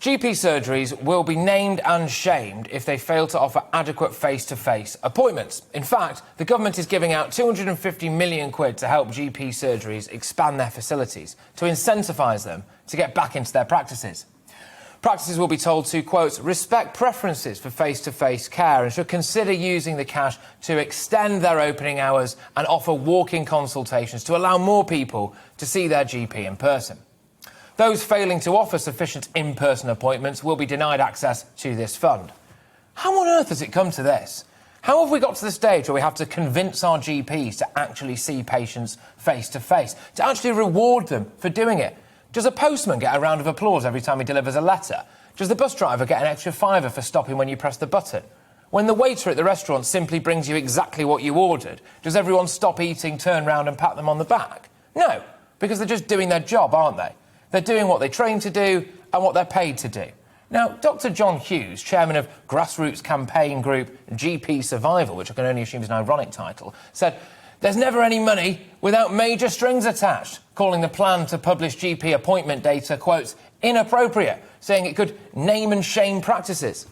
GP surgeries will be named and shamed if they fail to offer adequate face-to-face appointments. In fact, the government is giving out 250 million quid to help GP surgeries expand their facilities, to incentivise them to get back into their practices. Practices will be told to, quote, respect preferences for face-to-face care and should consider using the cash to extend their opening hours and offer walk-in consultations to allow more people to see their GP in person. Those failing to offer sufficient in-person appointments will be denied access to this fund. How on earth has it come to this? How have we got to the stage where we have to convince our GPs to actually see patients face-to-face, to actually reward them for doing it? Does a postman get a round of applause every time he delivers a letter? Does the bus driver get an extra £5 for stopping when you press the button? When the waiter at the restaurant simply brings you exactly what you ordered, does everyone stop eating, turn round and pat them on the back? No, because they're just doing their job, aren't they? They're doing what they train to do and what they're paid to do. Now, Dr John Hughes, chairman of grassroots campaign group GP Survival, which I can only assume is an ironic title, said, "There's never any money without major strings attached," calling the plan to publish GP appointment data, quote, inappropriate, saying it could name and shame practices.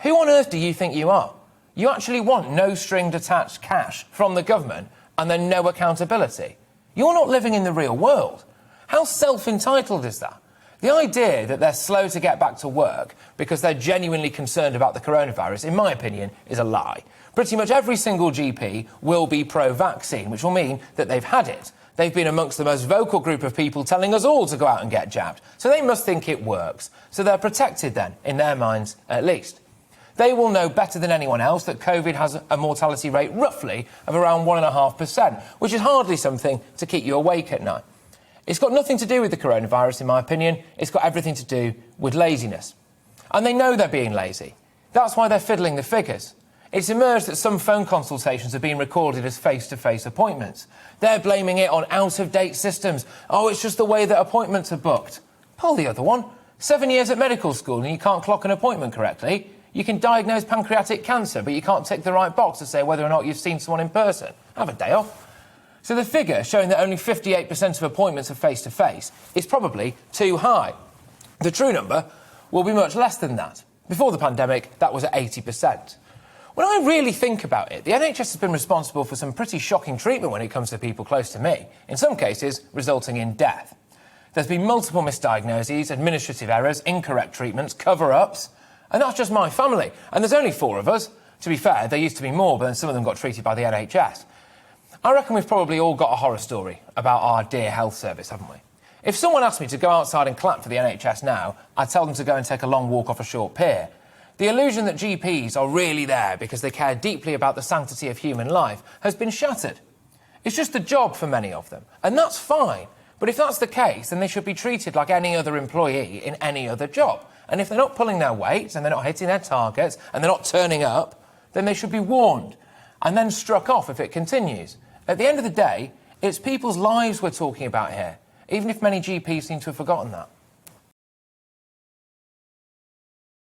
Who on earth do you think you are? You actually want no string attached cash from the government and then no accountability. You're not living in the real world. How self-entitled is that? The idea that they're slow to get back to work because they're genuinely concerned about the coronavirus, in my opinion, is a lie. Pretty much every single GP will be pro-vaccine, which will mean that they've had it. They've been amongst the most vocal group of people telling us all to go out and get jabbed. So they must think it works. So they're protected then, in their minds at least. They will know better than anyone else that COVID has a mortality rate roughly of around 1.5%, which is hardly something to keep you awake at night. It's got nothing to do with the coronavirus, in my opinion. It's got everything to do with laziness. And they know they're being lazy. That's why they're fiddling the figures. It's emerged that some phone consultations are being recorded as face-to-face appointments. They're blaming it on out-of-date systems. Oh, it's just the way that appointments are booked. Pull the other one. 7 years at medical school and you can't clock an appointment correctly. You can diagnose pancreatic cancer, but you can't tick the right box to say whether or not you've seen someone in person. Have a day off. So the figure showing that only 58% of appointments are face-to-face is probably too high. The true number will be much less than that. Before the pandemic, that was at 80%. When I really think about it, the NHS has been responsible for some pretty shocking treatment when it comes to people close to me, in some cases resulting in death. There's been multiple misdiagnoses, administrative errors, incorrect treatments, cover-ups, and that's just my family. And there's only 4 of us. To be fair, there used to be more, but then some of them got treated by the NHS. I reckon we've probably all got a horror story about our dear health service, haven't we? If someone asked me to go outside and clap for the NHS now, I'd tell them to go and take a long walk off a short pier. The illusion that GPs are really there because they care deeply about the sanctity of human life has been shattered. It's just a job for many of them, and that's fine. But if that's the case, then they should be treated like any other employee in any other job. And if they're not pulling their weight, and they're not hitting their targets, and they're not turning up, then they should be warned, and then struck off if it continues. At the end of the day, it's people's lives we're talking about here, even if many GPs seem to have forgotten that.